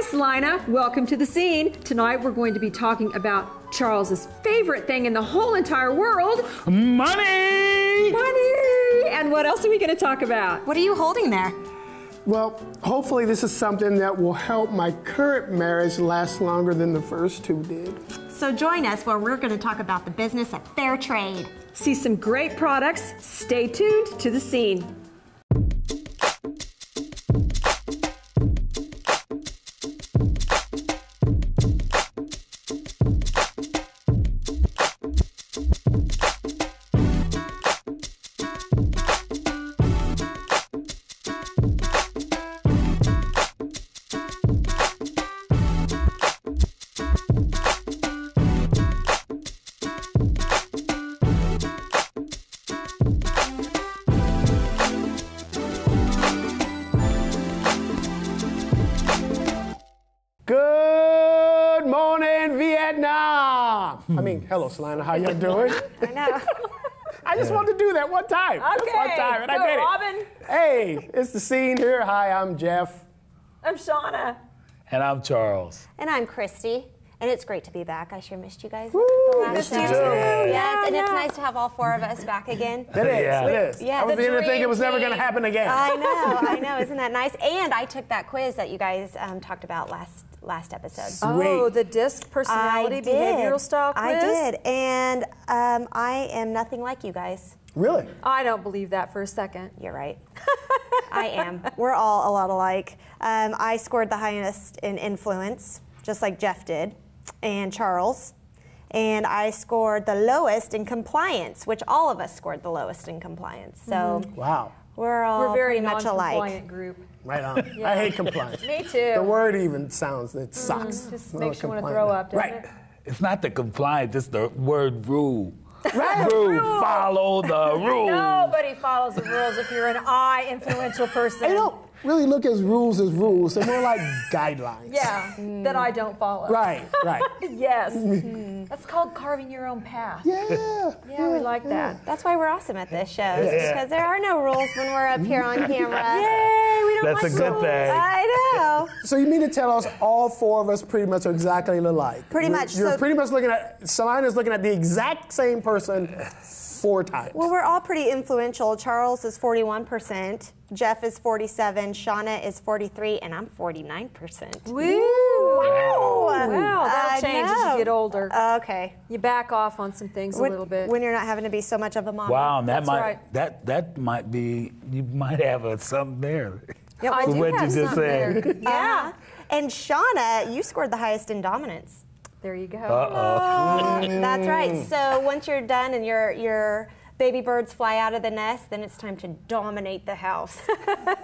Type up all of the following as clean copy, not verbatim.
Hi, Saline. Welcome to the scene. Tonight we're going to be talking about Charles's favorite thing in the whole entire world. Money! Money! And what else are we going to talk about? What are you holding there? Well, hopefully this is something that will help my current marriage last longer than the first two did. So join us where we're going to talk about the business of fair trade. See some great products. Stay tuned to the scene. Good morning, Vietnam! I mean, hello, Saline. How y'all doing? I know. I just wanted to do that one time. Okay, Just one time, and I go, did it. Robin. Hey, it's the scene here. Hi, I'm Jeff. I'm Shauna. And I'm Charles. And I'm Christy. And it's great to be back. I sure missed you guys. Woo, the last missed you time. too. Yes, and it's nice to have all four of us back again. It is, Yeah. it is. Yeah, I was the beginning to think it dream was never going to team. happen again. I know. Isn't that nice? And I took that quiz that you guys talked about last episode. Oh, the DISC personality behavioral style quiz? I did. And I am nothing like you guys. Really? I don't believe that for a second. You're right. I am. We're all a lot alike. I scored the highest in influence, just like Jeff did, and Charles. And I scored the lowest in compliance, which all of us scored the lowest in compliance. So Wow. we're all We're very pretty much alike. non-compliant group. Right on. I hate compliance. Me too. The word even sounds, it sucks. Just No makes you want to compliant. throw up, doesn't Right. it? It's not the compliance, it's the word rule. Right. Rule. Follow the rules. Nobody follows the rules if you're an I influential person. They don't really look as rules. They're more like guidelines. Yeah, that I don't follow. Right, right. Yes. That's called carving your own path. Yeah. Yeah, we like that. That's why we're awesome at this show, because there are no rules when we're up here on camera. Yay, we don't That's like a good rules. thing. I know. So you mean to tell us all four of us pretty much are exactly alike? Pretty much. You're So- pretty much looking at, Saline is looking at the exact same person 4 times. Well, we're all pretty influential. Charles is 41%, Jeff is 47%, Shauna is 43%, and I'm 49%. Woo! Wow. Wow, that'll I change as know. you get older. Okay. You back off on some things a little bit. When you're not having to be so much of a mom. Wow, and That's right. that might be, you might have something there. Yeah, I For do what have you just something said. there. Yeah. And Shauna, you scored the highest in dominance. There you go. That's right. So once you're done and your baby birds fly out of the nest, then it's time to dominate the house.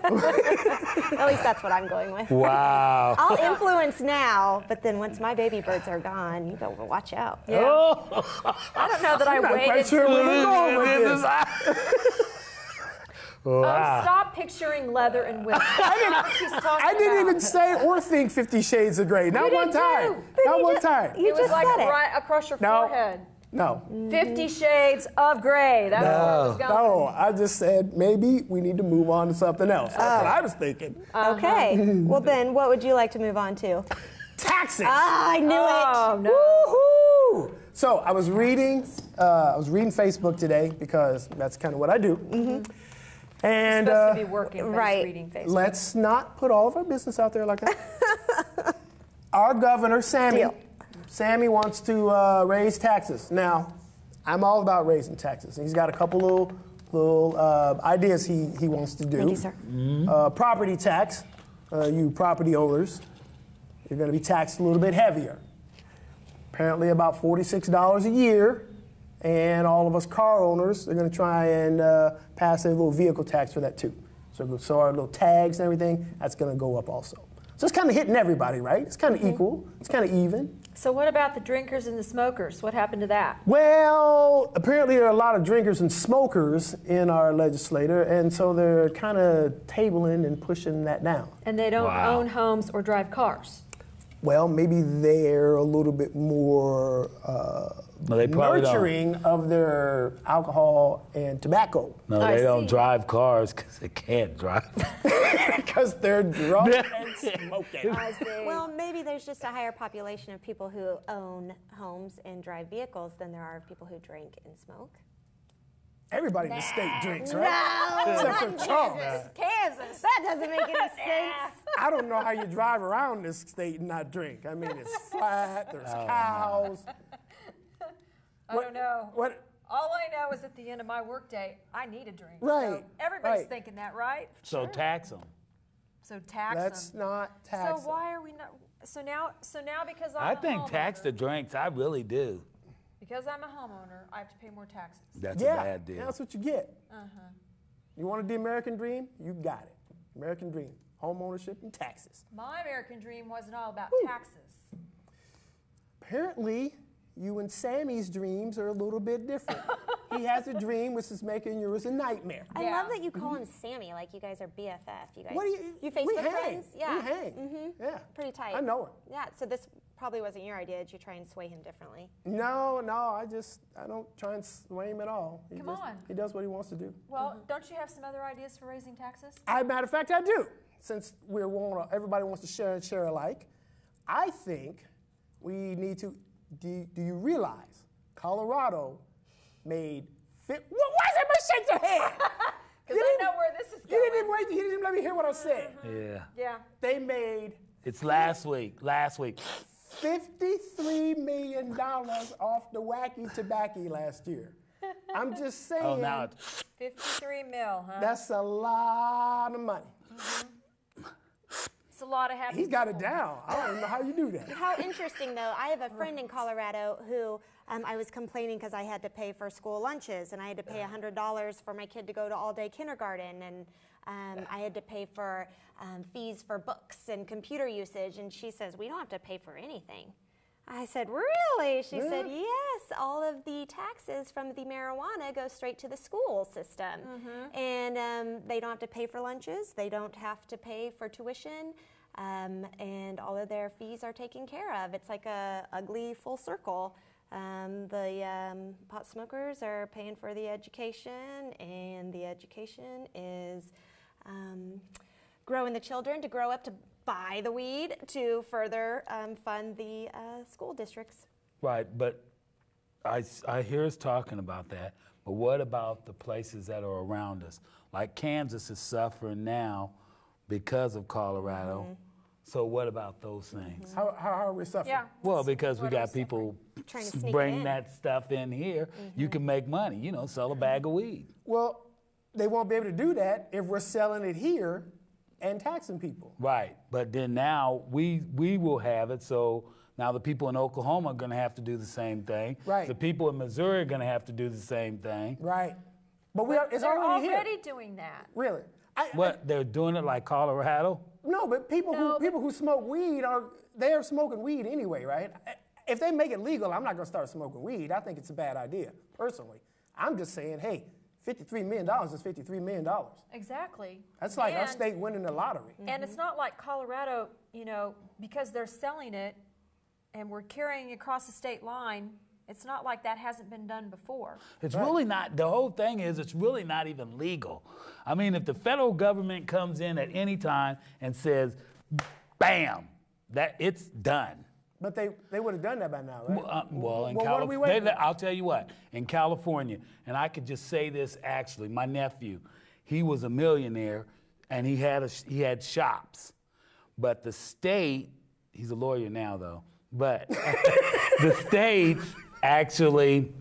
At least that's what I'm going with. Wow. I'll influence now, but then once my baby birds are gone, you better watch out. Yeah. I don't know that I I'm not waited. quite sure where we're going with this. Wow. Stop picturing leather and whips. I didn't even say or think 50 Shades of Grey. Not You one did time. too. Not one time. You It was just like said it. right across your No. forehead. No. 50 Shades of Grey. That's where it was going. No, I just said maybe we need to move on to something else. That's what I was thinking. Okay. Well, then, what would you like to move on to? Taxes. Ah, I knew Oh, no. Woohoo! So I was reading Facebook today because that's kind of what I do. And Supposed to be working, right. reading Facebook. let's not put all of our business out there like that. Our governor, Sammy wants to raise taxes. Now, I'm all about raising taxes. He's got a couple little ideas he wants to do. Thank you, sir. Property tax. You property owners, you're going to be taxed a little bit heavier. Apparently about $46 a year. And all of us car owners are going to try and pass a little vehicle tax for that too. So our little tags and everything, that's going to go up also. So it's kind of hitting everybody, right? It's kind of equal. It's kind of even. So what about the drinkers and the smokers? What happened to that? Well, apparently there are a lot of drinkers and smokers in our legislature, and so they're kind of tabling and pushing that down. And they don't Wow. own homes or drive cars. Well, maybe they're a little bit more No, they probably nurturing of their alcohol and tobacco. No, they don't drive cars because they can't drive. Because they're drunk and smoking. I see. Well, maybe there's just a higher population of people who own homes and drive vehicles than there are of people who drink and smoke. Everybody in the state drinks, right? No, Except for Charles. Kansas. That doesn't make any sense. I don't know how you drive around this state and not drink. I mean, it's flat, there's cows. I don't know. What? All I know is at the end of my workday, I need a drink. Right, So everybody's right. thinking that, right? So tax them. So tax Let's them. not tax So why are we not? So now because I'm I a think tax the homeowner- drinks. I really do. Because I'm a homeowner, I have to pay more taxes. That's yeah, a bad deal. that's what you get. You wanted the American dream? You got it. American dream. Home ownership and taxes. My American dream wasn't all about taxes. Apparently, you and Sammy's dreams are a little bit different. He has a dream which is making yours a nightmare. I Yeah. love that you call him Sammy, like you guys are BFF. You guys, What do you Facebook we hang. friends? Yeah. We hang. Yeah. Pretty tight. I know her. Yeah, so this probably wasn't your idea. Did you try and sway him differently? No, I don't try and sway him at all. Come on. He does what he wants to do. Well, don't you have some other ideas for raising taxes? Matter of fact, I do. Since everybody wants to share and share alike, I think we need to. Do you realize Colorado made why is everybody shake their head? Because I know where this is You going. didn't wait. You didn't let me hear what I said. Yeah. Yeah. They made It's last week. $53 million off the wacky tobacco last year. I'm just saying. Oh, now it's 53 mil, huh? That's a lot of money. It's a lot of happy He's got it people. down. I don't even know how you do that. How interesting, though. I have a friend in Colorado who I was complaining because I had to pay for school lunches, and I had to pay $100 for my kid to go to all-day kindergarten, and I had to pay for fees for books and computer usage, and she says, we don't have to pay for anything. I said, really? She said, yes, all of the taxes from the marijuana go straight to the school system. And they don't have to pay for lunches. They don't have to pay for tuition. And all of their fees are taken care of. It's like a ugly full circle. The pot smokers are paying for the education, and the education is growing the children to grow up to buy the weed to further fund the school districts. right, but I hear us talking about that. But what about the places that are around us? Like Kansas is suffering now because of Colorado. So what about those things? How are we suffering? Yeah. Well, because we What got are we people Trying to sneak it bring in. that stuff in here. You can make money, sell a bag of weed. Well, they won't be able to do that if we're selling it here and taxing people. Right, but then now we will have it, so now the people in Oklahoma are going to have to do the same thing. Right. The people in Missouri are going to have to do the same thing. Right. But it's They're already already here. doing that. Really. What, they're doing it like Colorado? No, but people who smoke weed they're smoking weed anyway, right? If they make it legal, I'm not going to start smoking weed. I think it's a bad idea, personally. I'm just saying, hey, $53 million is $53 million. Exactly. That's like our And- state winning the lottery. And it's not like Colorado, because they're selling it and we're carrying across the state line, it's not like that hasn't been done before. It's really not, the whole thing is it's really not even legal. I mean, if the federal government comes in at any time and says, bam, that it's done. But they would have done that by now, right? Well, in Well, what are we waiting California, for? I'll tell you what, in California, and I could just say this actually, my nephew, he was a millionaire and he had shops. But the state, he's a lawyer now though, but the state actually,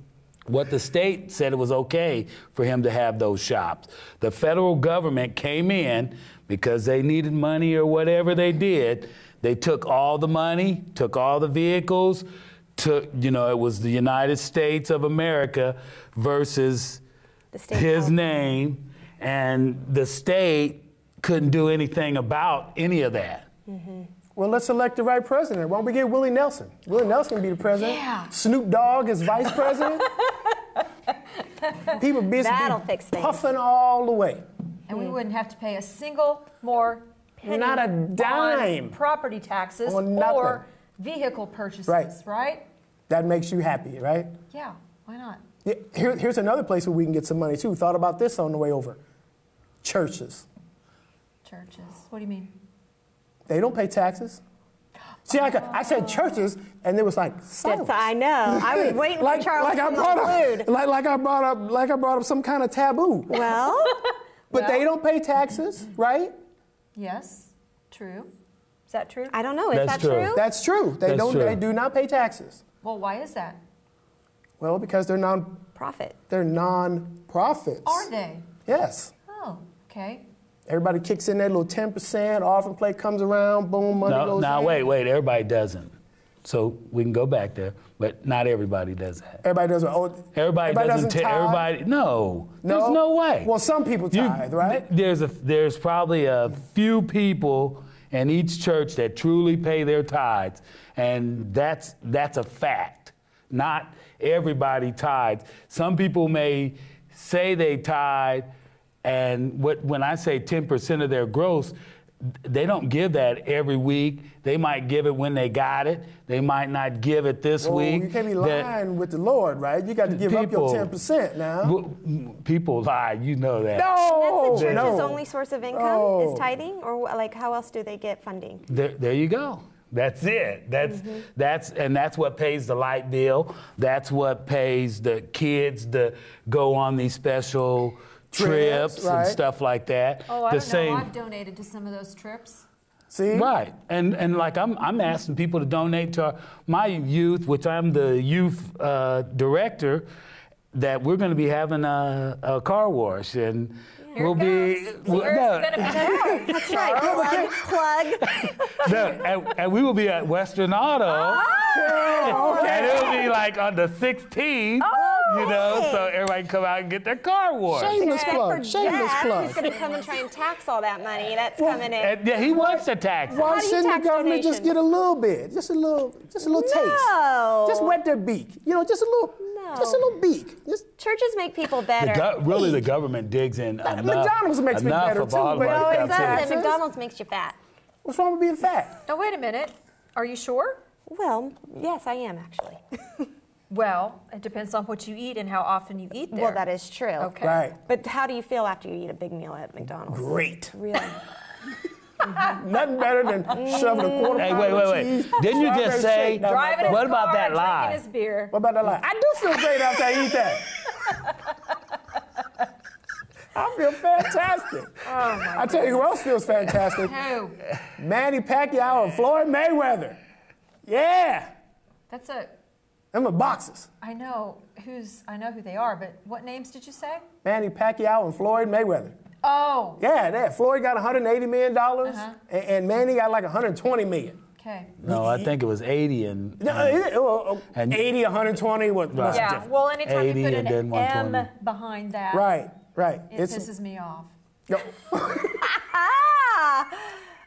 what the state said it was okay for him to have those shops. The federal government came in because they needed money or whatever they did. They took all the money, took all the vehicles, it was the United States of America versus The state his health. name, and the state couldn't do anything about any of that. Well, let's elect the right president. Why don't we get Willie Nelson? Willie Nelson can be the president. Yeah. Snoop Dogg is vice president. People busy That'll fix things. puffing all the way. And we wouldn't have to pay a single more penny Not a dime. on property taxes On nothing. or vehicle purchases, Right. right? That makes you happy, right? Yeah, why not? Yeah, here's another place where we can get some money too. Thought about this on the way over. Churches. Churches. What do you mean? They don't pay taxes. See, I said churches, and there was like silence. I know. I was waiting for Charles to conclude. Like I brought up some kind of taboo. Well, But they don't pay taxes, right? Yes, true. Is that true? I don't know. Is That's that true. true? That's true. They That's don't. true. They do not pay taxes. Well, why is that? Well, because they're Profit. non-profits. Are they? Yes. Oh, okay. Everybody kicks in their little 10%. Offering plate comes around. Boom, money goes Now, in. wait. Everybody doesn't. So we can go back there, but not everybody does that. Everybody does. Oh, Everybody doesn't. tithe? Everybody. No. There's no way. Well, some people tithe, right? There's probably a few people in each church that truly pay their tithes, and that's a fact. Not everybody tithes. Some people may say they tithe, and when I say 10% of their gross, they don't give that every week. They might give it when they got it. They might not give it this week. You can't be lying with the Lord, right? You got to give up your 10% now. People lie, you know that. No, That's the church's no. only source of income No. is tithing, or like how else do they get funding? There you go. That's it. That's what pays the light bill. That's what pays the kids to go on these special trips right. and stuff like that. Oh, I The don't same, know. I've donated to some of those trips. See? Right, and like I'm asking people to donate to my youth, which I'm the youth director, that we're going to be having a car wash, and Here we'll it be. goes. we'll- Where's no, it gonna be? That's right. Plug. no, and we will be at Western Auto. And it'll be like on the 16th, you know, so everybody can come out and get their car washed. Shameless Except plug. for Shameless Jeff, plug. who's going to come and try and tax all that money that's coming in. And, yeah, he wants to tax it. Why How do you shouldn't the tax government just donations? get a little bit? Just a little taste. No. Just wet their beak. You know, just a little beak. Just Churches make people better. Really, the government digs in enough. McDonald's makes me enough better, of too, all of but- our No, it stuff, too. doesn't. taxes? McDonald's makes you fat. what's wrong with being fat? Now, wait a minute. Are you sure? Well, yes, I am actually. Well, it depends on what you eat and how often you eat there. Well, that is true. Okay. Right. But how do you feel after you eat a big meal at McDonald's? Great. Really? Nothing better than shoving a quarter Hey, pound of wait. cheese, Didn't you strawberry just say, shake down my Driving throat. his what about car, that drinking lie? his beer. What about that lie? I do feel great after I eat that. I feel fantastic. Oh, my I tell you who else feels fantastic. Who? Manny Pacquiao and Floyd Mayweather. Yeah. That's a. Them are boxers. I know who they are, but what names did you say? Manny Pacquiao and Floyd Mayweather. Oh. Yeah, that. Floyd got $180 million, and Manny got like $120 million. Okay. No, I think it was 80 and and- 80, 120, what's the Right. Yeah. difference? Well, anytime 80 you put and an then 120. M behind that, Right. it pisses me off. Yo, Ah!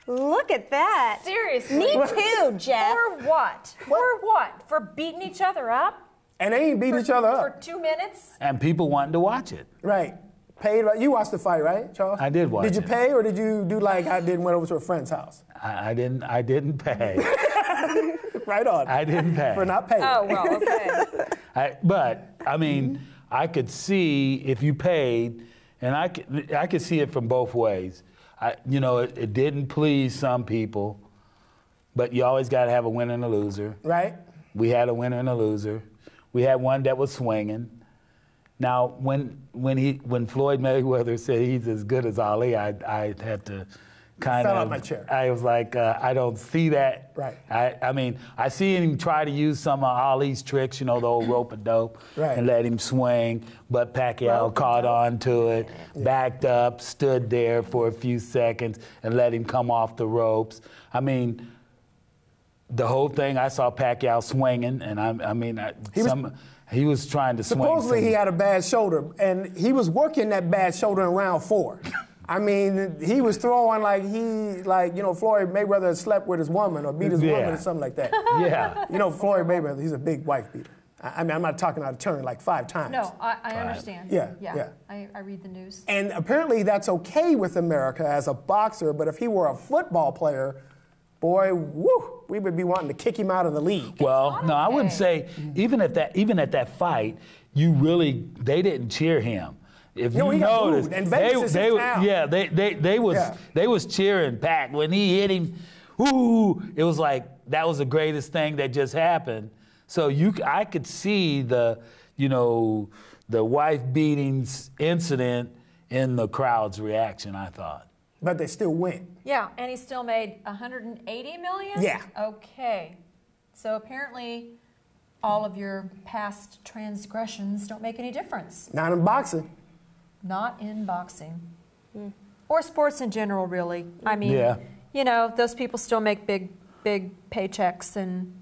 Look at that. Seriously. Me too, Jeff. For what? For what? For beating each other up? and they ain't beat each other For up. 2 minutes? and people wanted to watch it. Right. Paid. Right. You watched the fight, right, Charles? I did watch Did you it. pay, or did you do like I did and went over to a friend's house? I didn't pay. Right on. I didn't pay. For not paying. Oh, well, okay. But I mean, I could see if you paid, and I could see it from both ways. It didn't please some people, but you always got to have a winner and a loser. Right. We had a winner and a loser. We had one that was swinging. Now, when Floyd Mayweather said he's as good as Ali, I had to kind Fell of. out my chair. I was like, I don't see that. Right. I mean, I see him try to use some of Ali's tricks, the old rope a dope, Right. and let him swing. But Pacquiao caught on to it, backed up, stood there for a few seconds, and let him come off the ropes. I mean, the whole thing, I saw Pacquiao swinging, and he was trying to swing. Supposedly he had a bad shoulder, and he was working that bad shoulder in round 4. I mean, he was throwing like Floyd Mayweather had slept with his woman or beat his woman or something like that. Yeah. Floyd Mayweather, he's a big wife beater. I mean, I'm not talking out of turn, like 5 times. No, I understand. Yeah. I read the news. And apparently that's okay with America as a boxer, but if he were a football player, boy, woo, we would be wanting to kick him out of the league. Well, no, I wouldn't say, even at that fight, they didn't cheer him. If No, you he got notice, booed, and Vegas is his town. yeah, they was cheering Pac when he hit him. Ooh, it was like that was the greatest thing that just happened. So I could see the wife beatings incident in the crowd's reaction, I thought. But they still win. Yeah, and he still made $180 million? Yeah. Okay. So apparently all of your past transgressions don't make any difference. Not in boxing. Not in boxing. Or sports in general, really. I mean, Yeah. those people still make big paychecks, and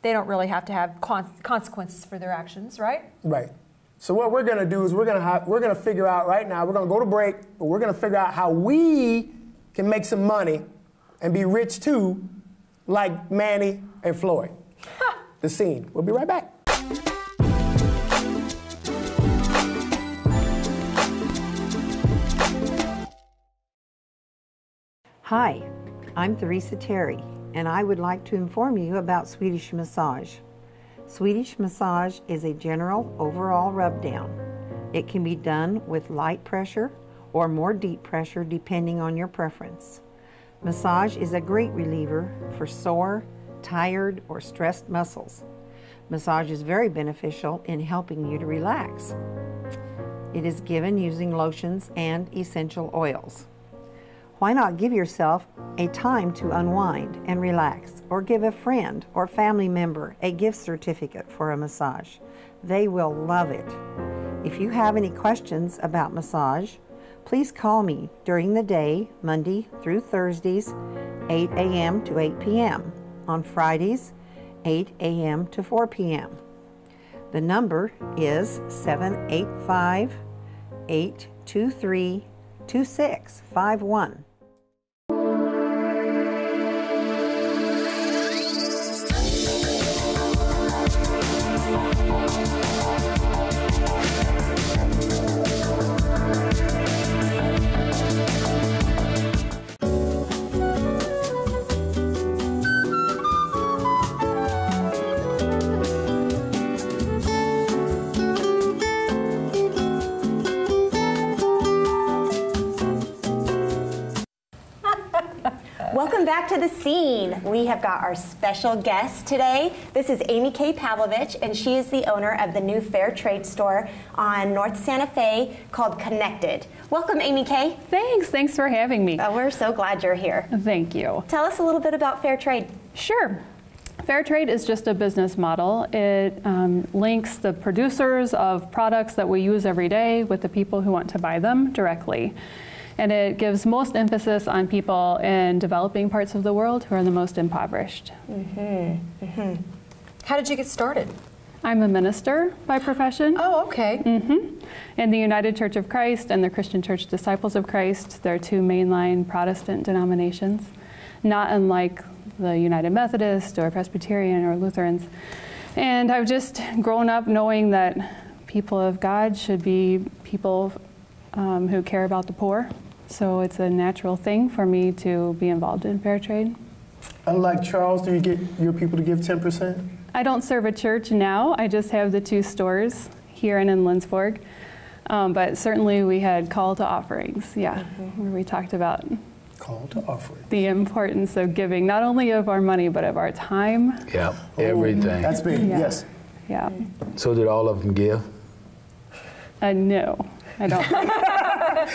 they don't really have to have consequences for their actions, right? Right. So what we're going to do is we're going to figure out right now, we're going to go to break, but we're going to figure out how we can make some money and be rich too, like Manny and Floyd. The Scene. We'll be right back. Hi, I'm Theresa Terry, and I would like to inform you about Swedish massage. Swedish massage is a general overall rub down. It can be done with light pressure or more deep pressure depending on your preference. Massage is a great reliever for sore, tired, or stressed muscles. Massage is very beneficial in helping you to relax. It is given using lotions and essential oils. Why not give yourself a time to unwind and relax, or give a friend or family member a gift certificate for a massage? They will love it. If you have any questions about massage, please call me during the day, Monday through Thursdays, 8 a.m. to 8 p.m. On Fridays, 8 a.m. to 4 p.m. The number is 785-823-2651. Welcome back to The Scene. We have got our special guest today. This is Amy K. Pavlovich, and she is the owner of the new fair trade store on North Santa Fe called Connected. Welcome, Amy K. Thanks for having me. Oh, we're so glad you're here. Thank you. Tell us a little bit about fair trade. Sure. Fair trade is just a business model. It links the producers of products that we use every day with the people who want to buy them directly. And it gives most emphasis on people in developing parts of the world who are the most impoverished. How did you get started? I'm a minister by profession. Oh, okay. In the United Church of Christ and the Christian Church Disciples of Christ, they're two mainline Protestant denominations, not unlike the United Methodist or Presbyterian or Lutherans. And I've just grown up knowing that people of God should be people who care about the poor. So it's a natural thing for me to be involved in fair trade. Unlike Charles, do you get your people to give 10%? I don't serve a church now. I just have the two stores here and in Lindsborg. But certainly we had call to offerings, where we talked about Call to offering. the importance of giving, not only of our money, but of our time. Yep, everything. That's big, yes. Yeah. So did all of them give? No, I don't think.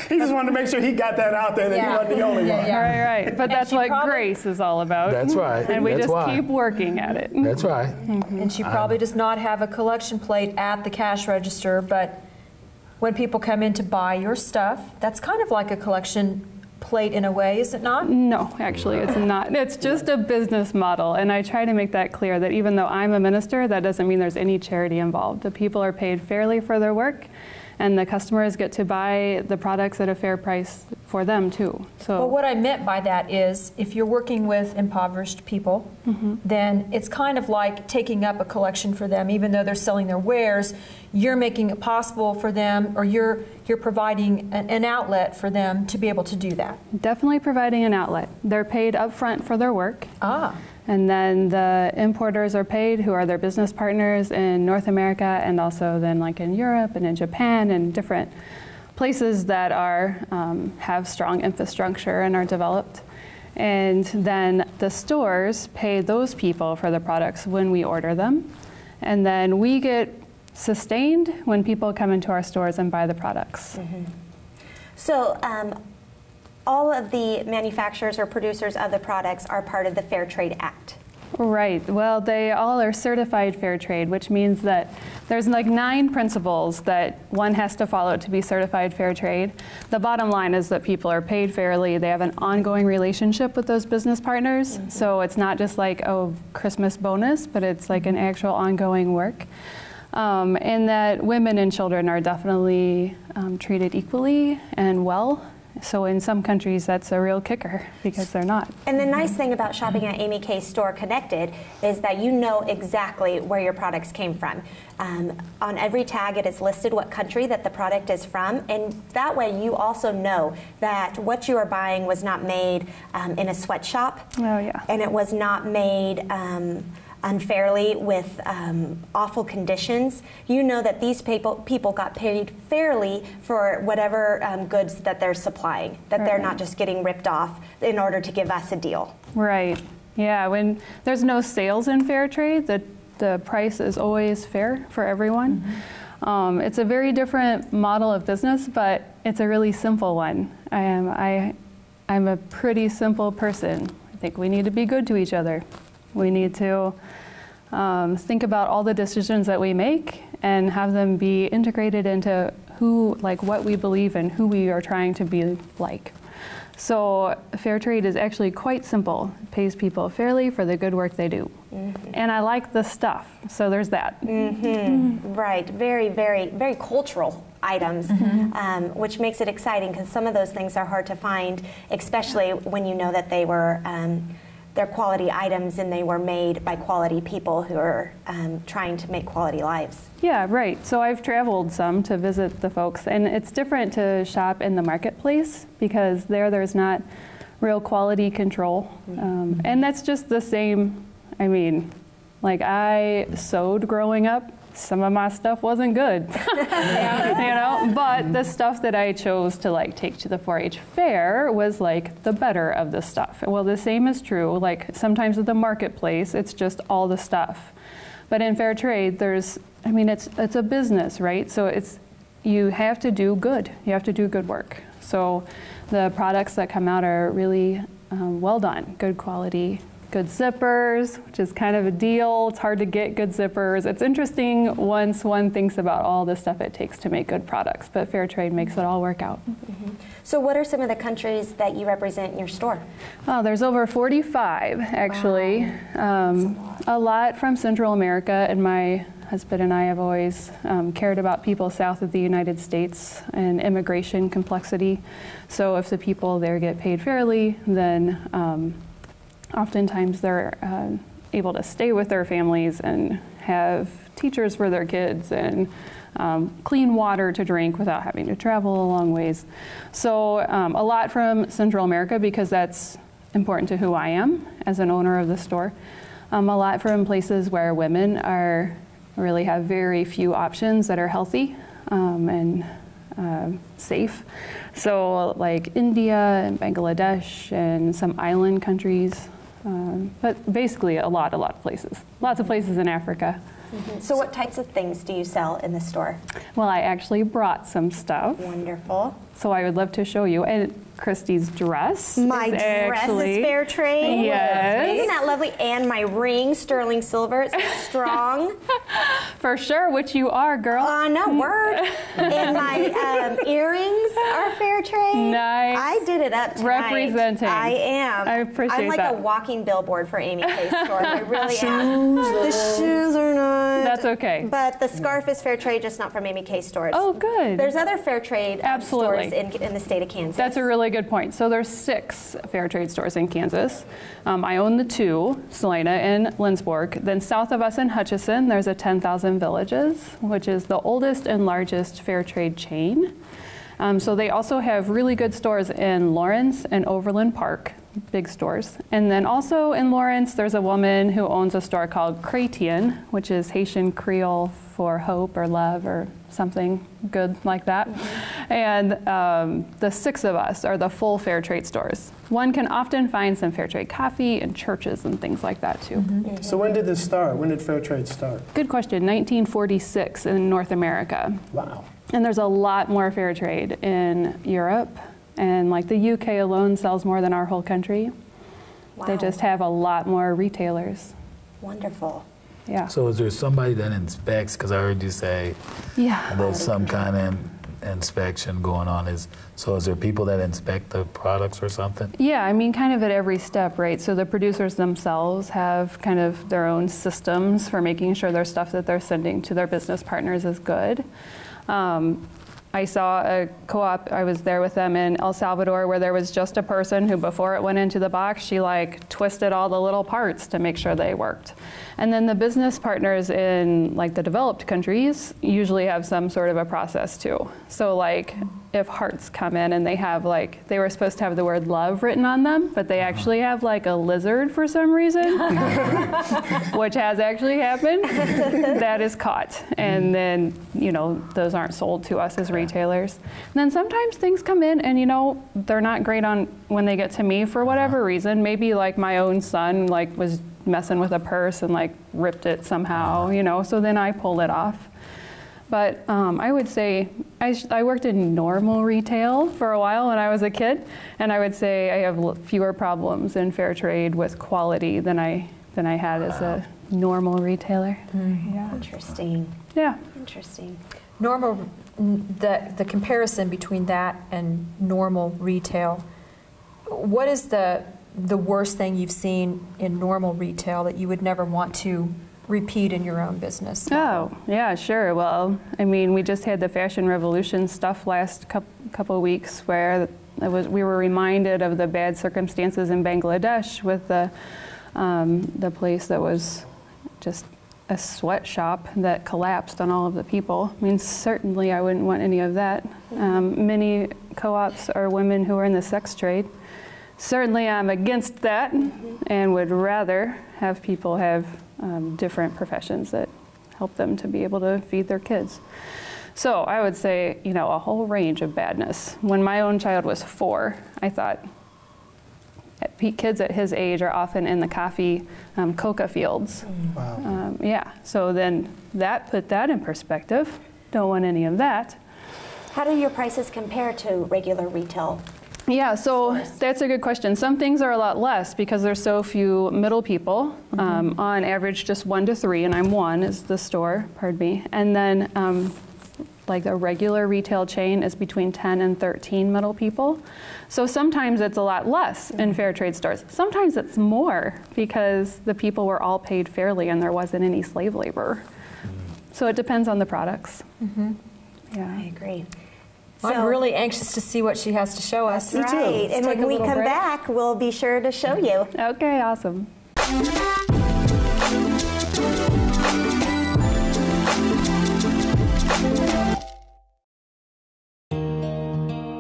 He just wanted to make sure he got that out there, that he wasn't the only one. Right. But that's she what probably- grace is all about. That's right. And we That's just why. keep working at it. That's right. And she probably does not have a collection plate at the cash register, but when people come in to buy your stuff, that's kind of like a collection plate in a way, is it not? No, actually, it's not. It's just a business model, and I try to make that clear that even though I'm a minister, that doesn't mean there's any charity involved. The people are paid fairly for their work, and the customers get to buy the products at a fair price for them too. So Well, what I meant by that is if you're working with impoverished people, then it's kind of like taking up a collection for them. Even though they're selling their wares, you're making it possible for them, or you're providing an outlet for them to be able to do that. definitely providing an outlet. They're paid upfront for their work. Ah. And then the importers are paid, who are their business partners in North America, and also then like in Europe and in Japan and different places that are have strong infrastructure and are developed. And then the stores pay those people for the products when we order them. And then we get sustained when people come into our stores and buy the products. So all of the manufacturers or producers of the products are part of the Fair Trade Act. Right. Well, they all are certified fair trade, which means that there's like 9 principles that one has to follow to be certified fair trade. The bottom line is that people are paid fairly. They have an ongoing relationship with those business partners. So it's not just like, oh, Christmas bonus, but it's like an actual ongoing work. And that women and children are definitely treated equally and well. So in some countries, that's a real kicker because they're not. And the nice thing about shopping at Amy Kay's Store Connected is that you know exactly where your products came from. On every tag, it is listed what country that the product is from, and that way you also know that what you are buying was not made in a sweatshop. Oh, yeah. And it was not made unfairly with awful conditions. You know that these people got paid fairly for whatever goods that they're supplying, that they're not just getting ripped off in order to give us a deal. Right. Yeah, when there's no sales in fair trade, the price is always fair for everyone. It's a very different model of business, but it's a really simple one. I'm a pretty simple person. I think we need to be good to each other. We need to think about all the decisions that we make and have them be integrated into what we believe in, who we are trying to be like. So fair trade is actually quite simple. It pays people fairly for the good work they do. And I like the stuff, so there's that. Right, very, very, very cultural items, which makes it exciting because some of those things are hard to find, especially when you know that they're quality items and they were made by quality people who are trying to make quality lives. Yeah, right. So I've traveled some to visit the folks, and it's different to shop in the marketplace because there's not real quality control. And that's just the same, I mean, like I sewed growing up. Some of my stuff wasn't good, but the stuff that I chose to take to the 4-H fair was like the better of the stuff. Well, the same is true, like sometimes at the marketplace, it's just all the stuff. But in fair trade, it's a business, right? So you have to do good. You have to do good work. So the products that come out are really well done, good quality. Good zippers, which is kind of a deal. It's hard to get good zippers. It's interesting once one thinks about all the stuff it takes to make good products, but fair trade makes it all work out. So what are some of the countries that you represent in your store? Oh, there's over 45, actually. Wow. A lot from Central America, and my husband and I have always cared about people south of the United States and immigration complexity. So if the people there get paid fairly, then oftentimes they're able to stay with their families and have teachers for their kids and clean water to drink without having to travel a long ways. So a lot from Central America because that's important to who I am as an owner of the store. A lot from places where women really have very few options that are healthy and safe. So like India and Bangladesh and some island countries. But basically a lot of places. Lots of places in Africa. So what types of things do you sell in the store? Well, I actually brought some stuff. Wonderful. So I would love to show you. And Christy's dress. My dress is fair trade. Yes. Isn't that lovely? And my ring, sterling silver, it's strong. For sure, which you are, girl. No, word. And my earrings are fair trade. Nice. I did it up tonight. Representing. I am. I appreciate I'm like that. a walking billboard for Amy Kay's store. I really am. The shoes are nice. That's okay. But the scarf is fair trade, just not from Amy Kay stores. Oh, good. There's other fair trade Absolutely. stores in the state of Kansas. That's a really good point. So there's 6 fair trade stores in Kansas. I own the 2, Saline and Lindsborg. Then south of us in Hutchinson, there's a 10,000 Villages, which is the oldest and largest fair trade chain. So they also have really good stores in Lawrence and Overland Park, big stores. And then also in Lawrence, there's a woman who owns a store called Chrétien, which is Haitian Creole for hope or love or something good like that. And the 6 of us are the full fair trade stores. One can often find some fair trade coffee in churches and things like that too. So when did this start? When did fair trade start? Good question. 1946 in North America. Wow. And there's a lot more fair trade in Europe, and like the UK alone sells more than our whole country. Wow. They just have a lot more retailers. Wonderful. Yeah. So is there somebody that inspects? Because I heard you say there's some kind of inspection going on. So is there people that inspect the products or something? Yeah, I mean, kind of at every step, right? So the producers themselves have kind of their own systems for making sure their stuff that they're sending to their business partners is good. I saw a co-op, I was there with them in El Salvador, where there was just a person who, before it went into the box, she like twisted all the little parts to make sure they worked. And then the business partners in like the developed countries usually have some sort of a process too. So like if hearts come in and they have like, they were supposed to have the word love written on them, but they actually have like a lizard for some reason, which has actually happened, that is caught. And then, you know, those aren't sold to us as retailers. And then sometimes things come in and, you know, they're not great on when they get to me for whatever reason. Maybe like my own son like was messing with a purse and like ripped it somehow, you know, so then I pull it off. But I would say I worked in normal retail for a while when I was a kid, and I would say I have fewer problems in fair trade with quality than I had as a normal retailer. Yeah. Interesting. Yeah. Interesting. Normal, the comparison between that and normal retail, what is the worst thing you've seen in normal retail that you would never want to repeat in your own business? Oh, yeah, sure. Well, I mean, we just had the Fashion Revolution stuff last couple of weeks where we were reminded of the bad circumstances in Bangladesh with the place that was just a sweatshop that collapsed on all of the people. I mean, certainly I wouldn't want any of that. Many co-ops are women who are in the sex trade. Certainly I'm against that and would rather have people have different professions that help them to be able to feed their kids. So I would say, you know, a whole range of badness. When my own child was 4, I thought kids at his age are often in the coffee coca fields. Wow. Yeah, so then put that in perspective. Don't want any of that. How do your prices compare to regular retail? Yeah, so that's a good question. Some things are a lot less because there's so few middle people. On average, just 1 to 3, and I'm 1 is the store, pardon me. And then like a regular retail chain is between 10 and 13 middle people. So sometimes it's a lot less in fair trade stores. Sometimes it's more because the people were all paid fairly and there wasn't any slave labor. So it depends on the products. Yeah. I agree. I'm really anxious to see what she has to show us. Right, and when we come back, we'll be sure to show you. Okay, awesome.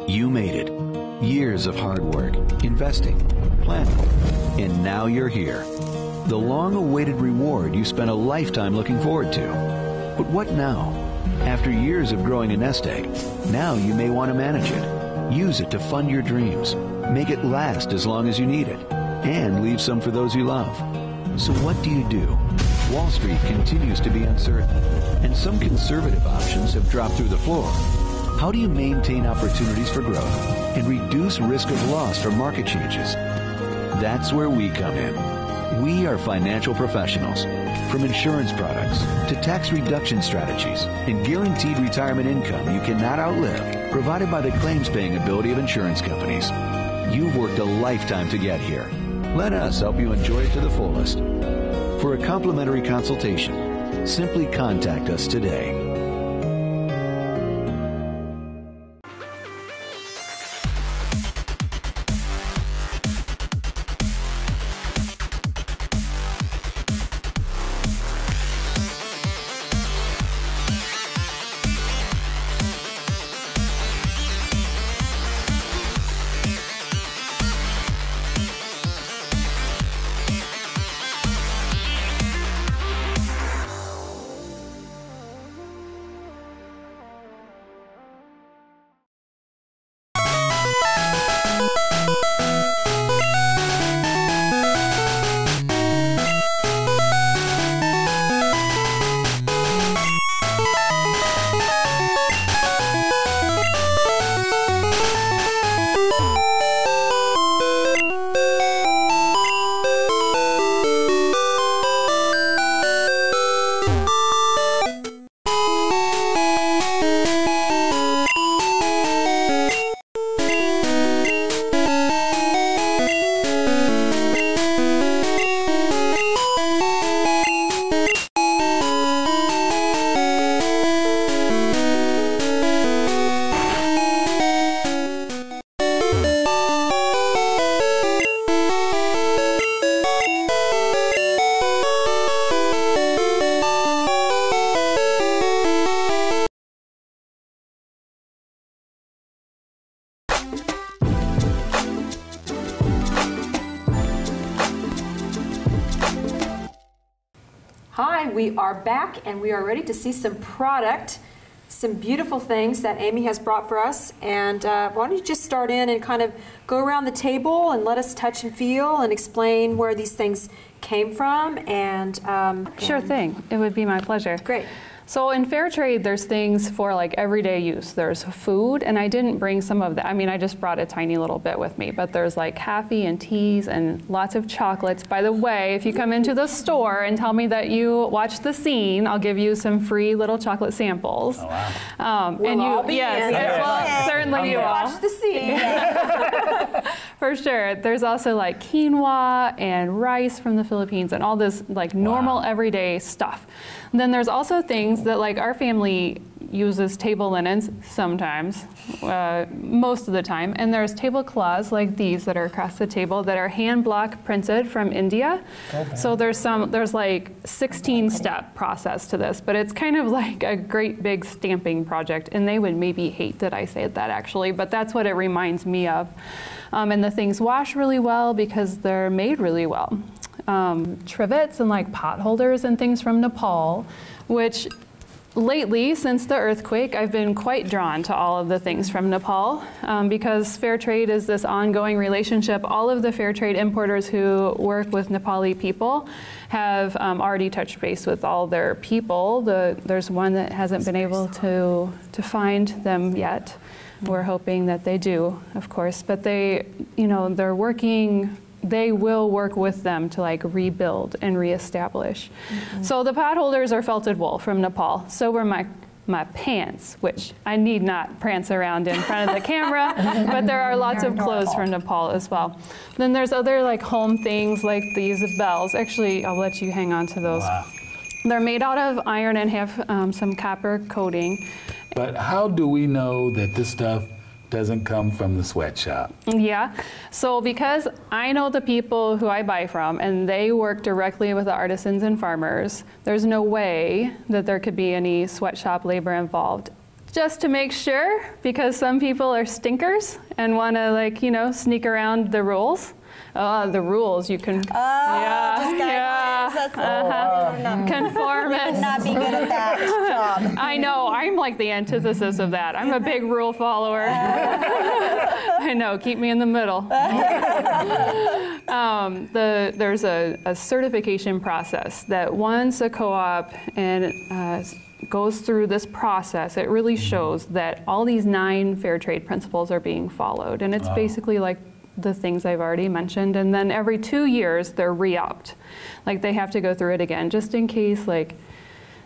You made it. Years of hard work, investing, planning, and now you're here. The long-awaited reward you spent a lifetime looking forward to. But what now? After years of growing a nest egg, now you may want to manage it. Use it to fund your dreams. Make it last as long as you need it. And leave some for those you love. So what do? Wall Street continues to be uncertain. And some conservative options have dropped through the floor. How do you maintain opportunities for growth and reduce risk of loss from market changes? That's where we come in. We are financial professionals. From insurance products to tax reduction strategies and guaranteed retirement income you cannot outlive, provided by the claims-paying ability of insurance companies. You've worked a lifetime to get here. Let us help you enjoy it to the fullest. For a complimentary consultation, Simply contact us today. Hi, we are back and we are ready to see some product, some beautiful things that Amy has brought for us. And why don't you just start in and kind of go around the table and let us touch and feel and explain where these things came from. And Sure thing. It would be my pleasure. Great. So in fair trade, there's things for like everyday use. There's food, and I didn't bring some of that. I mean, I just brought a tiny little bit with me, but there's like coffee and teas and lots of chocolates. By the way, if you come into the store and tell me that you watched the scene, I'll give you some free little chocolate samples. Oh, wow. And all be yes, in. well, certainly you will. Watch the scene. For sure. There's also like quinoa and rice from the Philippines and all this like normal everyday stuff. And then there's also things that like our family uses table linens sometimes, most of the time. And there's tablecloths like these that are across the table that are hand block printed from India. Okay. So there's like 16-step process to this, but it's kind of like a great big stamping project. And they would maybe hate that I said that actually, but that's what it reminds me of. And the things wash really well because they're made really well. Trivets and like pot holders and things from Nepal, which lately, since the earthquake, I've been quite drawn to all of the things from Nepal because fair trade is this ongoing relationship. All of the fair trade importers who work with Nepali people have already touched base with all their people. There's one that hasn't been able to find them yet. We're hoping that they do, of course, but they will work with them to like rebuild and reestablish. Mm-hmm. So the pot holders are felted wool from Nepal. So were my pants, which I need not prance around in front of the camera, but there are lots of clothes from Nepal as well. Then there's other like home things like these bells. Actually, I'll let you hang on to those. Wow. They're made out of iron and have some copper coating. But how do we know that this stuff doesn't come from the sweatshop? Yeah, so because I know the people who I buy from and they work directly with the artisans and farmers, there's no way that there could be any sweatshop labor involved. Just to make sure, because some people are stinkers and want to sneak around the rules. The rules you can. Just guidelines. That's conformist. You would not be good at that job. I know. I'm like the antithesis of that. I'm a big rule follower. I know. Keep me in the middle. There's a certification process that once a co-op goes through this process, it really shows that all these 9 fair trade principles are being followed, and it's basically like the things I've already mentioned, and then every 2 years they're re-upped. Like they have to go through it again, just in case like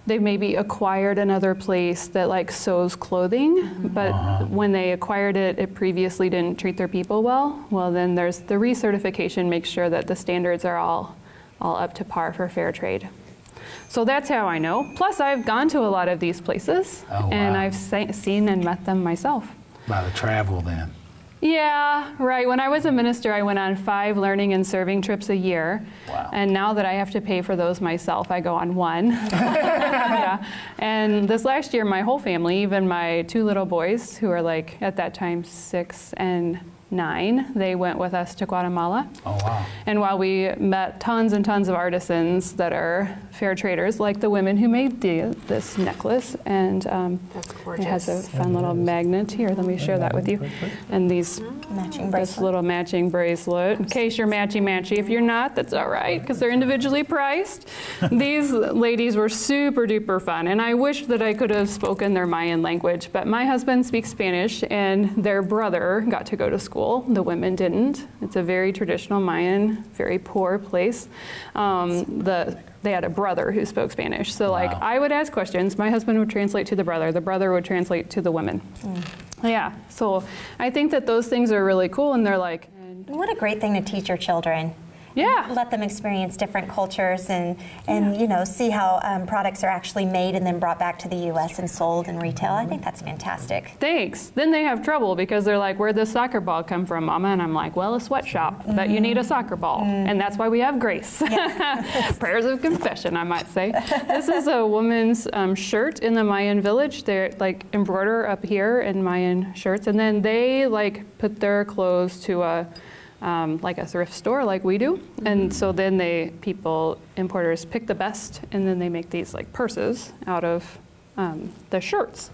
they've maybe acquired another place that like sews clothing, but when they acquired it, it previously didn't treat their people well. Well, then there's the recertification, makes sure that the standards are all up to par for fair trade. So that's how I know. Plus, I've gone to a lot of these places, Oh, and wow. I've seen and met them myself. A lot of travel then. Yeah, right. When I was a minister, I went on 5 learning and serving trips a year. Wow. And now that I have to pay for those myself, I go on 1. Yeah. And this last year, my whole family, even my 2 little boys, who are like at that time 6 and 9, they went with us to Guatemala. Oh, wow. And while we met tons and tons of artisans that are fair traders, like the women who made this necklace, and That's it has a fun little magnet here. Let me share that with you. And these Matching this bracelet. little matching bracelet. In case you're matchy-matchy. If you're not, that's all right, because they're individually priced. These ladies were super duper fun, and I wish that I could have spoken their Mayan language, but my husband speaks Spanish, and their brother got to go to school. The women didn't. It's a very traditional Mayan, very poor place. They had a brother who spoke Spanish. So like Wow. I would ask questions, my husband would translate to the brother would translate to the women. Yeah, so I think that those things are really cool, and they're like, What a great thing to teach your children. yeah. Let them experience different cultures and you know, see how products are actually made and then brought back to the U.S. and sold in retail. I think that's fantastic. Thanks. Then they have trouble because they're like, where'd this soccer ball come from, Mama? And I'm like, well, a sweatshop. But you need a soccer ball. And that's why we have grace. Prayers of confession, I might say. This is a woman's shirt in the Mayan village. They're like embroider up here in Mayan shirts. And then they like put their clothes to like a thrift store like we do. And so then importers pick the best, and then they make these like purses out of the shirts.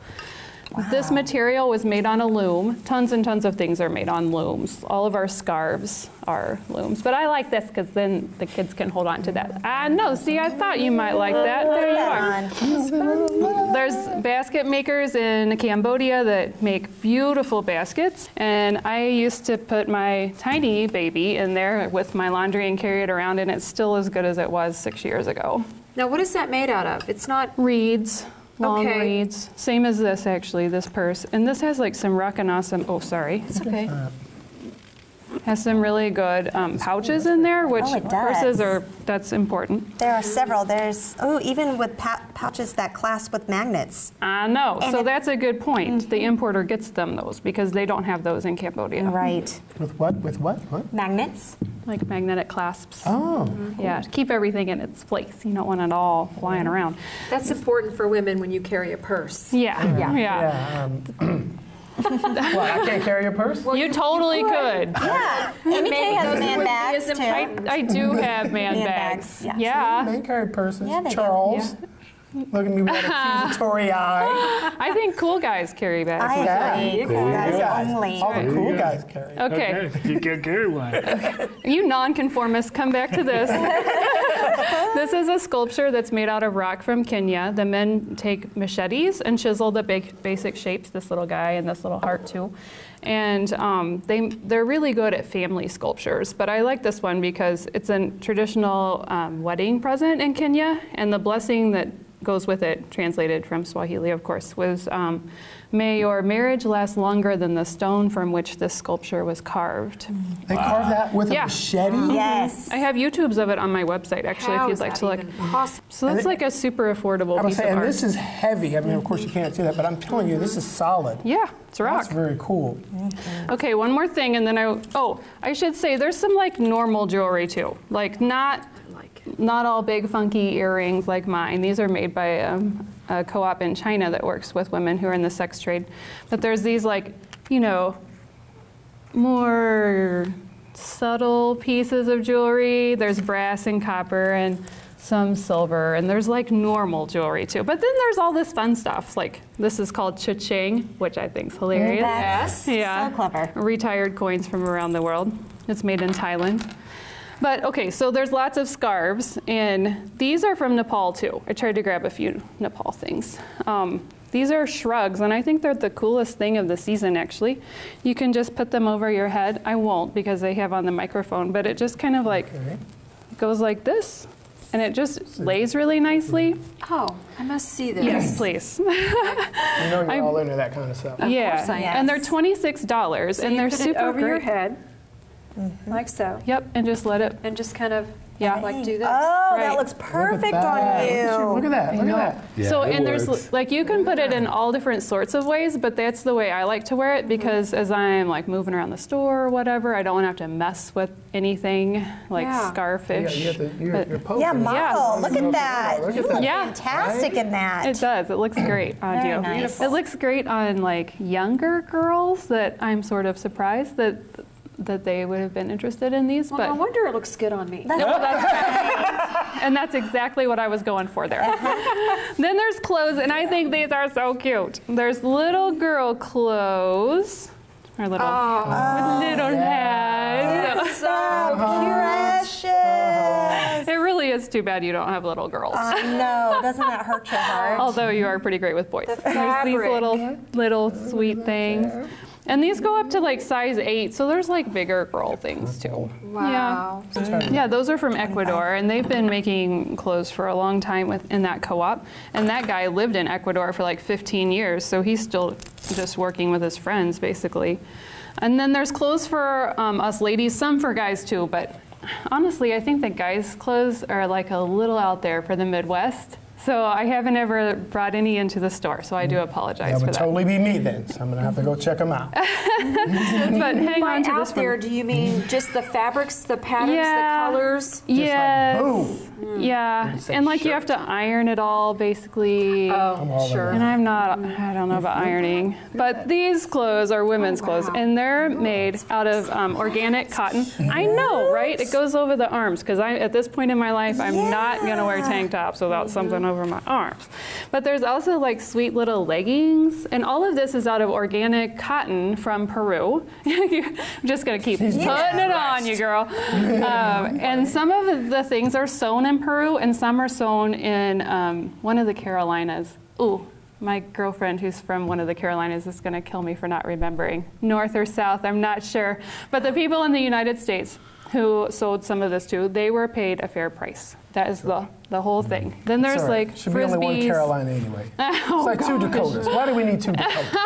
This material was made on a loom. Tons and tons of things are made on looms. All of our scarves are looms. But I like this because then the kids can hold on to that. No, see, I thought you might like that. There you are. There's basket makers in Cambodia that make beautiful baskets. And I used to put my tiny baby in there with my laundry and carry it around, and it's still as good as it was 6 years ago. Now, what is that made out of? It's not. Reeds. Long Okay. reeds. Same as this, actually, this purse. And this has like some awesome, oh, sorry. It's okay. Has some really good pouches in there, which Oh, it does. purses are, that's important. There are several. There's, even with pouches that clasp with magnets. I know, And so it- that's a good point. The importer gets them those because they don't have those in Cambodia. Right. With what? With what? What? Magnets. Like magnetic clasps. Oh. Yeah, to keep everything in its place. You don't want it all flying around. That's important for women when you carry a purse. Yeah, yeah. Yeah. What, I can't carry a purse? You totally could. Yeah. Amy Kay has man bags is too. I do have man Man bags. bags, yeah. They carry purses. Yeah, they do. Charles. Look at me with that accusatory eye. I think cool guys carry bags. I agree. Cool Guys guys. only. All the cool guys carry. Okay. You can carry one. You nonconformists, come back to this. This is a sculpture that's made out of rock from Kenya. The men take machetes and chisel the basic shapes, this little guy and this little heart too. And they're really good at family sculptures. But I like this one because it's a traditional wedding present in Kenya. And the blessing that goes with it, translated from Swahili, of course, was may your marriage last longer than the stone from which this sculpture was carved. They carve that with a Yeah. machete? Yes. I have YouTubes of it on my website, actually, How if is you'd like that to look. even possible? So that's like a super affordable I was piece of saying, art. this is heavy. I mean, of course, you can't see that, but I'm telling you, this is solid. Yeah, it's rock. That's very cool. Okay, one more thing, and then I should say there's some like normal jewelry too, like not all big funky earrings like mine. These are made by a co-op in China that works with women who are in the sex trade. But there's these like, more subtle pieces of jewelry. There's brass and copper and some silver, and there's like normal jewelry too. But then there's all this fun stuff. Like this is called cha-ching, which I think is hilarious. That's Yeah. so clever. Retired coins from around the world. It's made in Thailand. But okay, so there's lots of scarves, and these are from Nepal too. I tried to grab a few Nepal things. These are shrugs, and I think they're the coolest thing of the season, actually. You can just put them over your head. I won't because they have on the microphone, but it just kind of like goes like this, and it just lays really nicely. Oh, I must see this. Yes, please. You know you're all into that kind of stuff. Yeah, course I am. and they're $26, So and you they're put it super over great. your head. Like so. Yep, and just let it. And just kind of like do this. Oh, that Right. looks perfect Look at on that. you. Look at that. Look at that. Yeah, So, it and works. there's like, you can put it in all different sorts of ways, but that's the way I like to wear it because as I'm like moving around the store or whatever, I don't want to have to mess with anything like Yeah. starfish. You're posing. Yeah, model. Look at that. Look You at look that. Yeah. fantastic in that. It does. It looks great on Very you. nice. It looks great on like younger girls that I'm sort of surprised that they would have been interested in these. Well, but no wonder it looks good on me. and that's exactly what I was going for there. Then there's clothes, and I think these are so cute. There's little girl clothes. Or little, with little heads. So precious. It really is too bad you don't have little girls. I know. Doesn't that hurt your heart? Although you are pretty great with boys. There's these fabric. little sweet things. And these go up to like size 8, so there's like bigger girl things too. Wow. Yeah, those are from Ecuador, and they've been making clothes for a long time in that co-op. And that guy lived in Ecuador for like 15 years, so he's still just working with his friends basically. And then there's clothes for us ladies, some for guys too, but honestly, I think that guys' clothes are like a little out there for the Midwest. So I haven't ever brought any into the store, so I do apologize That for would that. totally be me then. So I'm gonna have to go check them out. But hang By on to out this there, one. do you mean just the fabrics, the patterns, Yeah. the colors? Yes. Boom. Yeah, and like you have to iron it all basically. Oh, sure. And I don't know about ironing. But these clothes are women's clothes, and they're made out of organic cotton. I know, right? It goes over the arms, because at this point in my life, I'm not going to wear tank tops without something over my arms. But there's also like sweet little leggings, and all of this is out of organic cotton from Peru. I'm just going to keep putting it on you, girl. And some of the things are sewn in Peru, and some are sewn in one of the Carolinas. Ooh, my girlfriend who's from one of the Carolinas is going to kill me for not remembering. North or south, I'm not sure. But the people in the United States who sold some of this too, they were paid a fair price. That is the whole thing. Then there's Sorry. like Should frisbees. be only one Carolina anyway. Oh, It's like 2 Dakotas. Why do we need 2 Dakotas?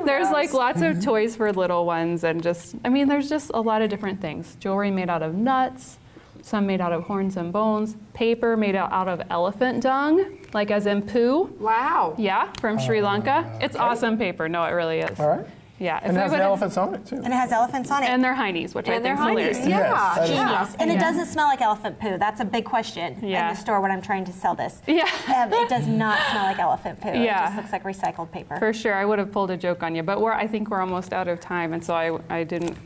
There's like lots of toys for little ones, and there's just a lot of different things. Jewelry made out of nuts, some made out of horns and bones, paper made out of elephant dung, like as in poo. Wow. Yeah, from Sri Lanka. It's awesome paper. No, it really is. All right. Yeah. And it has the elephants on it too. And it has elephants on it. And their heinies, which I And think their is hilarious. heinies. Yes, Yeah. that is- Genius. And it doesn't smell like elephant poo. That's a big question in Yeah. the store when I'm trying to sell this. Yeah. It does not smell like elephant poo. It Yeah. just looks like recycled paper. For sure, I would have pulled a joke on you, but I think we're almost out of time, and so I didn't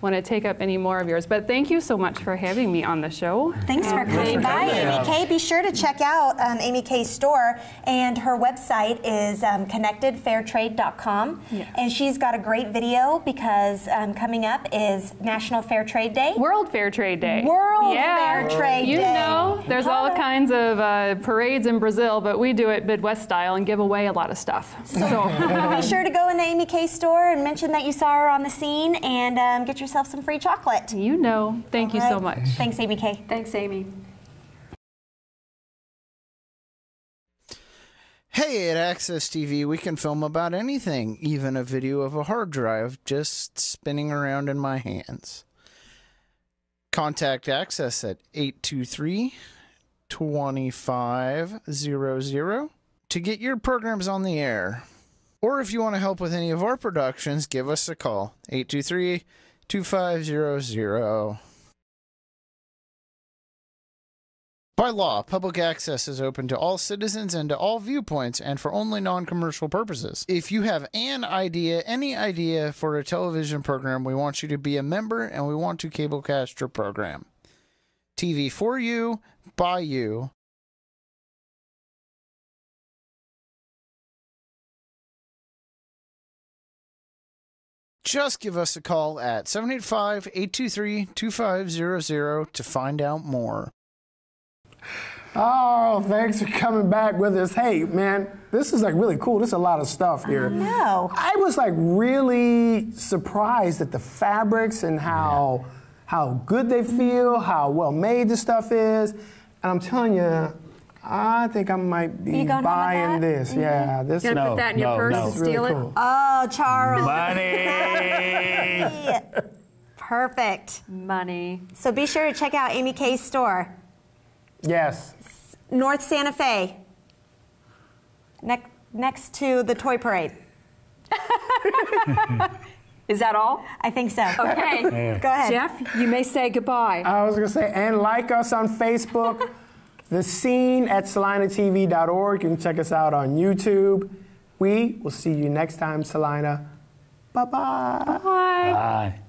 want to take up any more of yours. But thank you so much for having me on the show. Thanks for coming by, Amy Kay. Be sure to check out Amy Kay's store, and her website is connectedfairtrade.com. Yes. And she's got a great video because coming up is National Fair Trade Day. World Fair Trade Day. World Fair Trade You Day. know, there's all kinds of parades in Brazil, but we do it Midwest style and give away a lot of stuff. So Be sure to go in the Amy Kay store and mention that you saw her on the scene and get yourself some free chocolate. you know, thank you so much. Thanks, Amy Kay. Thanks, Amy. Hey, at Access TV, we can film about anything, even a video of a hard drive just spinning around in my hands. Contact Access at 823-2500 to get your programs on the air. Or if you want to help with any of our productions, give us a call, 823-2500. By law, public access is open to all citizens and to all viewpoints and for only non-commercial purposes. If you have any idea for a television program, we want you to be a member and we want to cablecast your program. TV for you, by you. Just give us a call at 785-823-2500 to find out more. Oh, thanks for coming back with us. Hey, man, this is like really cool. There's a lot of stuff here. know. I was like really surprised at the fabrics and how good they feel, how well made the stuff is. And I'm telling you, I think I might be You going home with buying that? this. Yeah, this Gonna No, put that in your no, purse no. and is really steal it? cool. Oh, Charles. Money! Perfect. Money. So be sure to check out Amy Kay's store. Yes. North Santa Fe. Next to the Toy Parade. Is that all? I think so. Okay. Go ahead. Jeff, you may say goodbye. I was going to say, and like us on Facebook, The Scene at salinatv.org. You can check us out on YouTube. We will see you next time, Salina. Bye-bye. Bye. Bye.